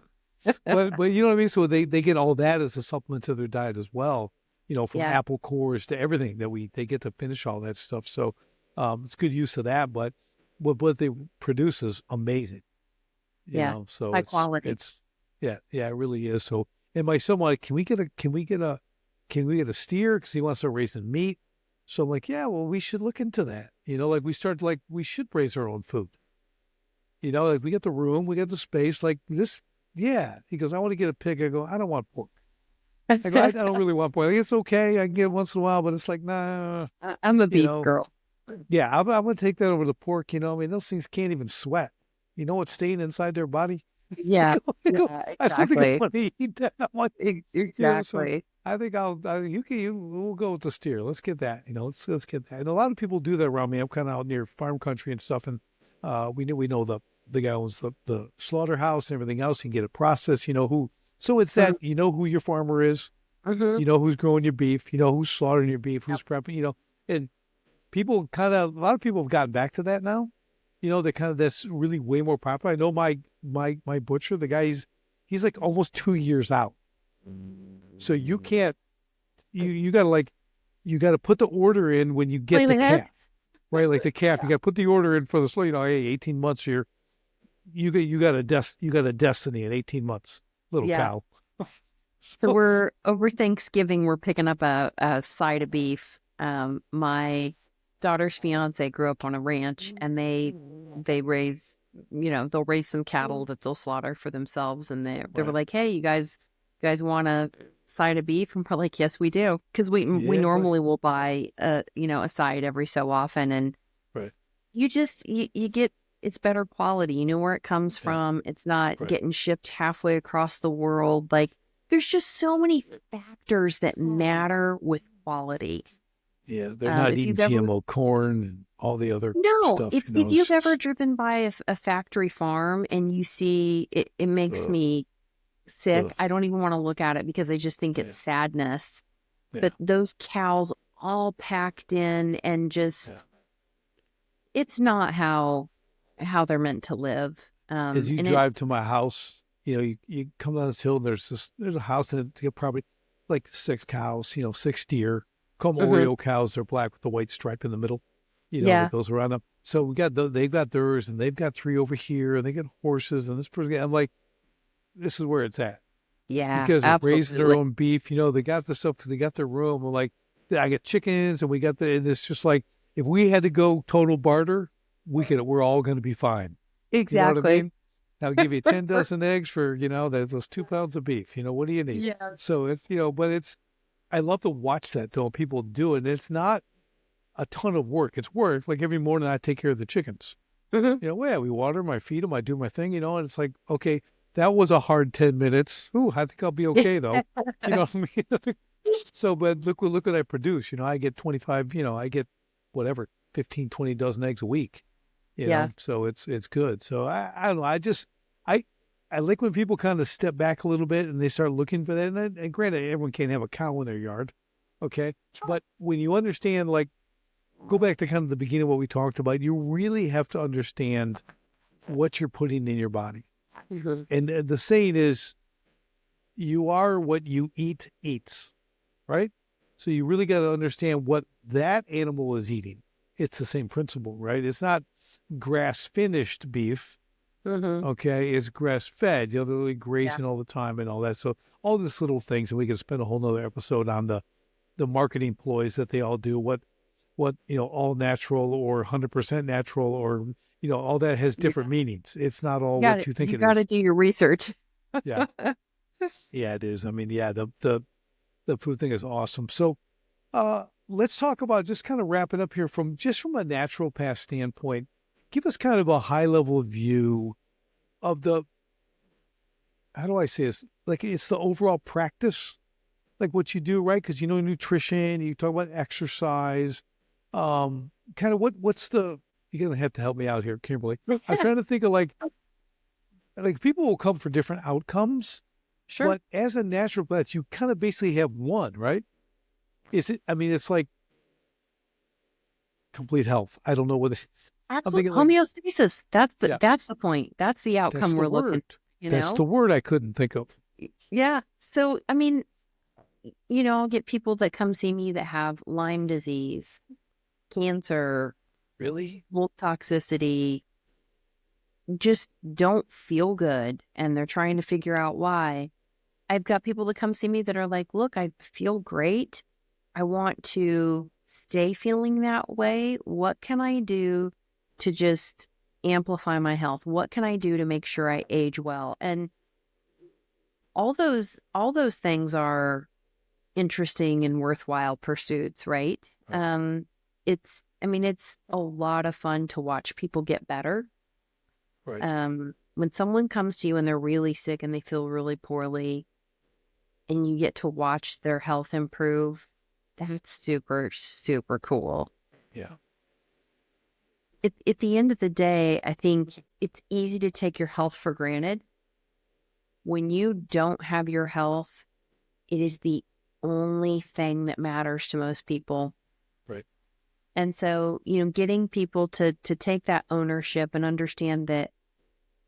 but you know what I mean. So they get all that as a supplement to their diet as well. You know, from Yeah. apple cores to everything that they get to finish all that stuff. So it's good use of that. But what they produce is amazing. You Yeah. know, so High quality. yeah, it really is. So, and my son like, can we get a steer? Because he wants to raise some meat. So I'm like, yeah, well, we should look into that. You know, like we should raise our own food. You know, like we get the room, we get the space, like this. Yeah. He goes, I want to get a pig. I go, I don't want pork. I go, I don't really want pork. Like, it's okay. I can get it once in a while, but it's like, nah, I'm a you beef know, girl. yeah, I'm going to take that over the pork. You know, I mean, those things can't even sweat. You know what's staying inside their body? Yeah. Yeah, I don't think I exactly. want to eat that. I'm like, you know, so Exactly. I think we'll go with the steer. Let's get that. You know, let's get that. And a lot of people do that around me. I'm kind of out near farm country and stuff, and we know the guy owns the slaughterhouse and everything else. You can get it processed. You know who. So it's that you know who your farmer is. You know who's growing your beef. You know who's slaughtering your beef. Who's prepping. You know, and a lot of people have gotten back to that now. You know, that's really way more popular. I know my butcher, the guy, he's like almost 2 years out. So you can't, you gotta put the order in when you get the calf, right? Like the calf, you gotta put the order in for the slow, you know, hey, 18 months here. You got a destiny in 18 months, little Yeah. cow. So we're over Thanksgiving, we're picking up a side of beef. My daughter's fiance grew up on a ranch, and they raise, you know, they'll raise some cattle that they'll slaughter for themselves. And they were Right. like, hey, you guys want a side of beef? And we're like, yes, we do. Because we Yeah, normally will buy a side every so often. And right. you just, you get, it's better quality. You know where it comes from. It's not getting shipped halfway across the world. Like, there's just so many factors that matter with quality. Yeah, they're not eating GMO corn and all the other stuff. If you've ever driven by a factory farm and you see it, it makes me sick. I don't even want to look at it because I just think it's sadness. Yeah. But those cows all packed in and just, it's not how they're meant to live. As you drive to my house, you know, you come down this hill and there's a house and it's probably like 6 cows, you know, 6 deer. Call them Oreo cows. They're black with the white stripe in the middle, you know, that goes around them. So they've got theirs, and they've got 3 over here, and they got horses, and this person. I'm like, this is where it's at. Yeah, because they're raising their own beef. You know, they got the stuff because they got their room. I'm like, I got chickens, and we got and it's just like, if we had to go total barter, we're all going to be fine. Exactly. You know what I mean? I'll give you 10 dozen eggs for, you know, those 2 pounds of beef. You know, what do you need? Yeah. So it's, you know, but I love to watch that though. People do it. And it's not a ton of work. It's work. Like every morning I take care of the chickens. You know, we water them, I feed them, I do my thing, you know, and it's like, okay, that was a hard 10 minutes. Ooh, I think I'll be okay though. You know what I mean? So, but look what I produce. You know, I get 25, you know, I get whatever, 15, 20 dozen eggs a week. You know, so it's good. So I don't know. I like when people kind of step back a little bit and they start looking for that. And granted, everyone can't have a cow in their yard. Okay. Sure. But when you understand, like, go back to kind of the beginning of what we talked about, you really have to understand what you're putting in your body. And the saying is, you are what you eats, right? So you really got to understand what that animal is eating. It's the same principle, right? It's not grass-finished beef. Okay, it's grass-fed. You know, they're really grazing all the time and all that. So all these little things, and we can spend a whole nother episode on the marketing ploys that they all do. What you know, all natural or 100% natural, or you know, all that has different meanings. It's not all what you think it is. You got to do your research. Yeah, it is. I mean, the food thing is awesome. So, let's talk about, just kind of wrapping up here, from a natural path standpoint. give us kind of a high level view of the, how do I say this? Like it's the overall practice, like what you do, right? Because nutrition, you talk about exercise, kind of what's the, you're gonna have to help me out here, Kimberly. I'm trying to think of like people will come for different outcomes. Sure. But as a naturopath, you kind of basically have one, right? Is it? I mean, it's like complete health. I don't know what it is. I'm Absolutely. thinking like, Homeostasis. That's the yeah, that's the point. That's the that's outcome the we're looking, word. you That's know? the word I couldn't think of. Yeah. So, I mean, I'll get people that come see me that have Lyme disease, cancer, Really? mold toxicity, just don't feel good, and they're trying to figure out why. I've got people that come see me that are like, look, I feel great. I want to stay feeling that way. What can I do to just amplify my health? What can I do to make sure I age well? And all those things are interesting and worthwhile pursuits, right? Right. It's a lot of fun to watch people get better. Right. When someone comes to you and they're really sick and they feel really poorly, and you get to watch their health improve, that's super, super cool. Yeah. At the end of the day, I think it's easy to take your health for granted. When you don't have your health, it is the only thing that matters to most people. Right. And so, getting people to take that ownership and understand that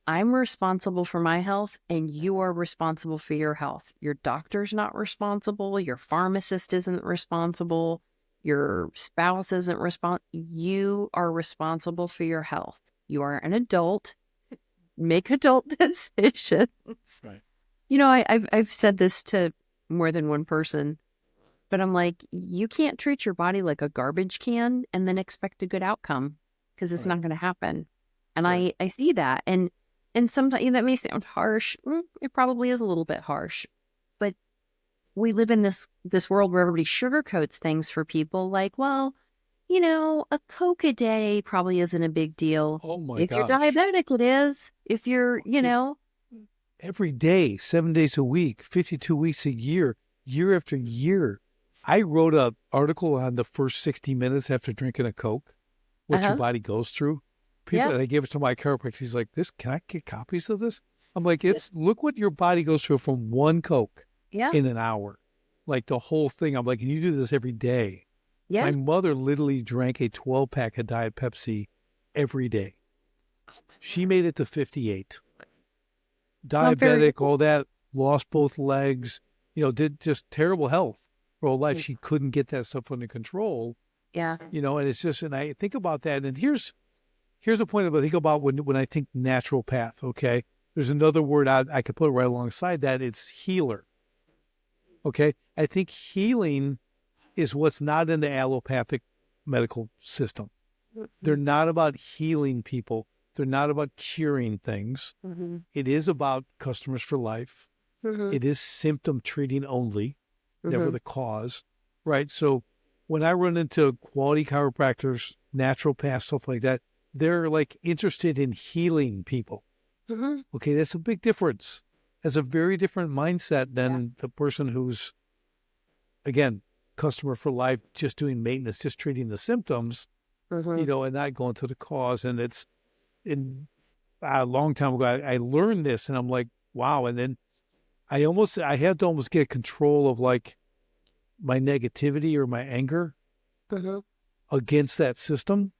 I'm responsible for my health and you are responsible for your health. Your doctor's not responsible. Your pharmacist isn't responsible. Your spouse isn't responsible. You are responsible for your health. You are an adult. Make adult decisions. Right. I've said this to more than one person, but I'm like, you can't treat your body like a garbage can and then expect a good outcome, because it's Right. not going to happen. And Right. I see that. And sometimes that may sound harsh. It probably is a little bit harsh, but we live in this world where everybody sugarcoats things for people. Like, well, a Coke a day probably isn't a big deal. Oh my If you're gosh. diabetic, it is. If you're, It's every day, 7 days a week, 52 weeks a year, year after year. I wrote an article on the first 60 minutes after drinking a Coke, what your uh-huh. body goes through. People, Yeah. and I gave it to my chiropractor. He's like, can I get copies of this? I'm like, look what your body goes through from one Coke Yeah. in an hour. Like the whole thing. I'm like, and you do this every day. Yeah. My mother literally drank a 12-pack of Diet Pepsi every day. She made it to 58. It's not very, Diabetic, all that, lost both legs, did just terrible health her whole life. She couldn't get that stuff under control, yeah. and it's just, and I think about that. And here's a point I think about when I think naturopath, okay? There's another word I could put right alongside that. It's healer, okay? I think healing is what's not in the allopathic medical system. They're not about healing people. They're not about curing things. Mm-hmm. It is about customers for life. Mm-hmm. It is symptom treating only, never Mm-hmm. the cause, right? So when I run into quality chiropractors, naturopaths, stuff like that, they're like interested in healing people. Mm-hmm. Okay, that's a big difference. That's a very different mindset than Yeah. the person who's, again, customer for life, just doing maintenance, just treating the symptoms, Mm-hmm. and not going to the cause. And it's a long time ago, I learned this, and I'm like, wow. And then I had to almost get control of like my negativity or my anger Mm-hmm. against that system.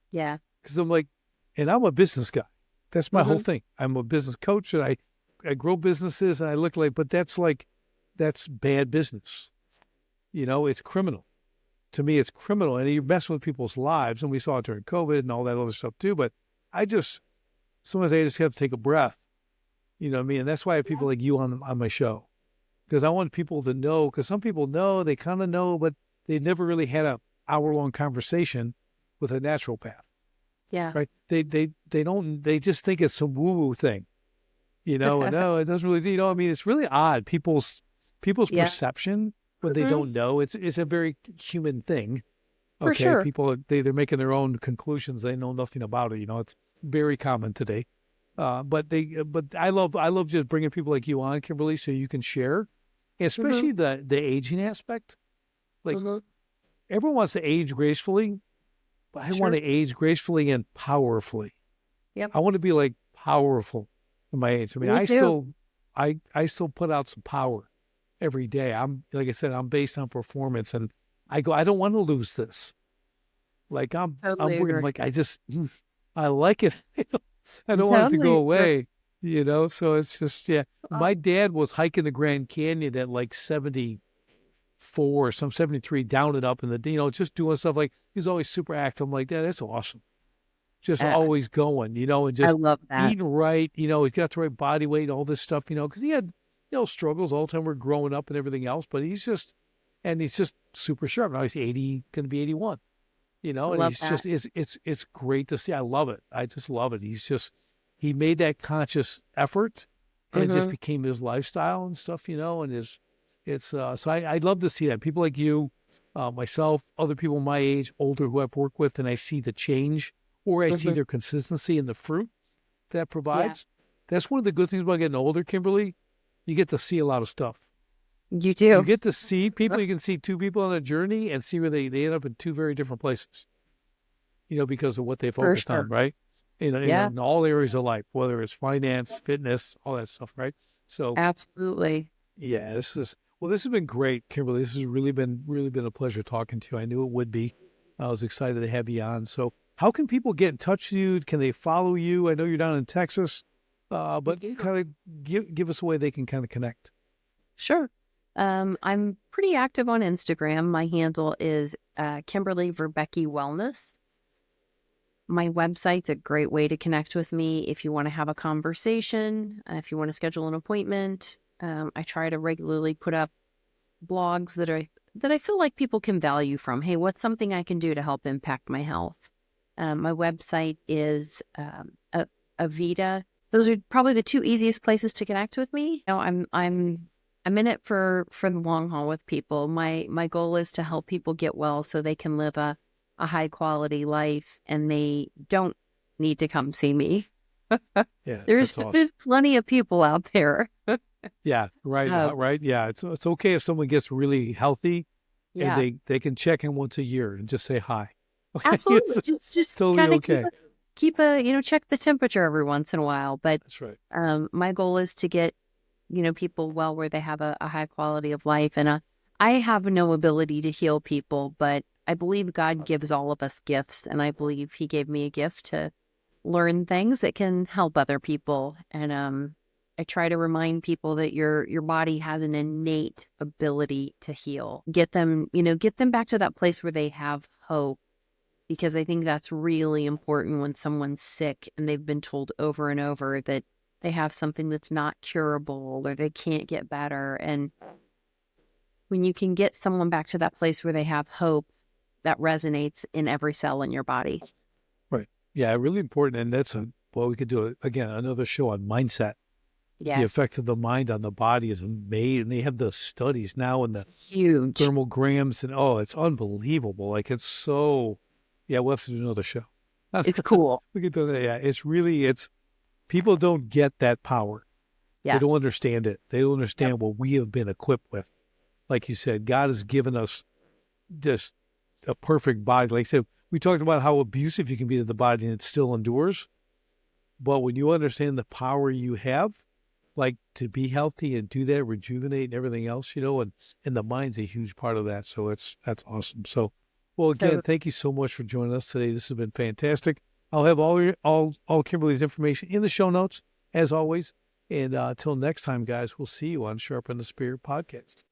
Yeah. Because I'm like, and I'm a business guy. That's my whole Mm-hmm. thing. I'm a business coach, and I grow businesses, and I look but that's bad business. It's criminal. To me, it's criminal. And you mess with people's lives. And we saw it during COVID and all that other stuff too. But sometimes I just have to take a breath. You know what I mean? And that's why I have people like you on my show. Because I want people to know, because some people know, they kind of know, but they've never really had a hour-long conversation with a naturopath, Yeah. right? They just think it's some woo-woo thing, and no, it doesn't really, I mean, it's really odd. People's Yeah. perception when they Mm-hmm. don't know, it's a very human thing. For Okay, sure. people they're making their own conclusions. They know nothing about it. It's very common today. But I love just bringing people like you on, Kimberly, so you can share, Hmm. especially the aging aspect. Like Hmm. everyone wants to age gracefully, but I want Sure. to age gracefully and powerfully. Yep. I want to be like powerful in my age. I mean, Me too. I still put out some power every day. I'm like I said, I'm based on performance, and I don't want to lose this. Like I'm Totally working agree. like I like it. I don't want it to go Totally agree. away. So it's just yeah. Uh, My dad was hiking the Grand Canyon at like 74 or some 73, down and up in the just doing stuff like he's always super active. I'm like, Dad, that's awesome. Just uh, always going, and I just love that. eating right. He's got the right body weight, all this stuff, because he had, struggles all the time. We're growing up and everything else, but he's just super sharp. Now he's 80, going to be 81, I and love he's that. just, it's great to see. I love it. I just love it. He made that conscious effort and it just Hmm. became his lifestyle and stuff, and so I'd love to see that. People like you, myself, other people my age, older who I've worked with, and I see the change or I see Hmm. their consistency in the fruit that Yeah, provides. That's one of the good things about getting older, Kimberly. You get to see a lot of stuff. you You do. get to see people. You can see two people on a journey and see where they end up in two very different places. Because of what they For focused on, sure. right? Yeah, In all areas of life, whether it's finance, fitness, all that stuff, right? So absolutely. yeah, this has been great, Kimberly. This has really been a pleasure talking to you. I knew it would be. I was excited to have you on. So how can people get in touch with you? Can they follow you? I know you're down in Texas, but Yeah. kind of give us a way they can kind of connect. Sure. I'm pretty active on Instagram. My handle is Kimberly Verbeke Wellness. My website's a great way to connect with me if you want to have a conversation, if you want to schedule an appointment. I try to regularly put up blogs that I feel like people can value from. Hey, what's something I can do to help impact my health? My website is Avita. Those are probably the two easiest places to connect with me. I'm in it for the long haul with people. My goal is to help people get well so they can live a high quality life and they don't need to come see me. Yeah, There's that's awesome. plenty of people out there. Yeah, right, Uh, right. Yeah, it's okay if someone gets really healthy and yeah, they can check in once a year and just say hi. Okay, absolutely. Just totally kind of okay. keep a check the temperature every once in a while. But That's right. my goal is to get people well where they have a high quality of life. And I have no ability to heal people, but I believe God gives all of us gifts, and I believe He gave me a gift to learn things that can help other people. And I try to remind people that your body has an innate ability to heal. Get them, get them back to that place where they have hope, because I think that's really important when someone's sick and they've been told over and over that they have something that's not curable or they can't get better. And when you can get someone back to that place where they have hope, that resonates in every cell in your body. Right. Yeah, really important. And we could do again, another show on mindset. The Yes. effect of the mind on the body is amazing. And they have the studies now and the Huge. thermograms and it's unbelievable. Like it's so, yeah, we'll have to do another show. It's cool. We could do that. Yeah. It's people don't get that power. They Yeah. don't understand it. They don't Yep. understand what we have been equipped with. Like you said, God has given us just a perfect body. Like I said, we talked about how abusive you can be to the body and it still endures. But when you understand the power you have, like to be healthy and do that, rejuvenate and everything else, and the mind's a huge part of that. So that's awesome. So, well, again, So thank you so much for joining us today. This has been fantastic. I'll have all Kimberly's information in the show notes as always. And until next time, guys, we'll see you on Sharpen the Spirit podcast.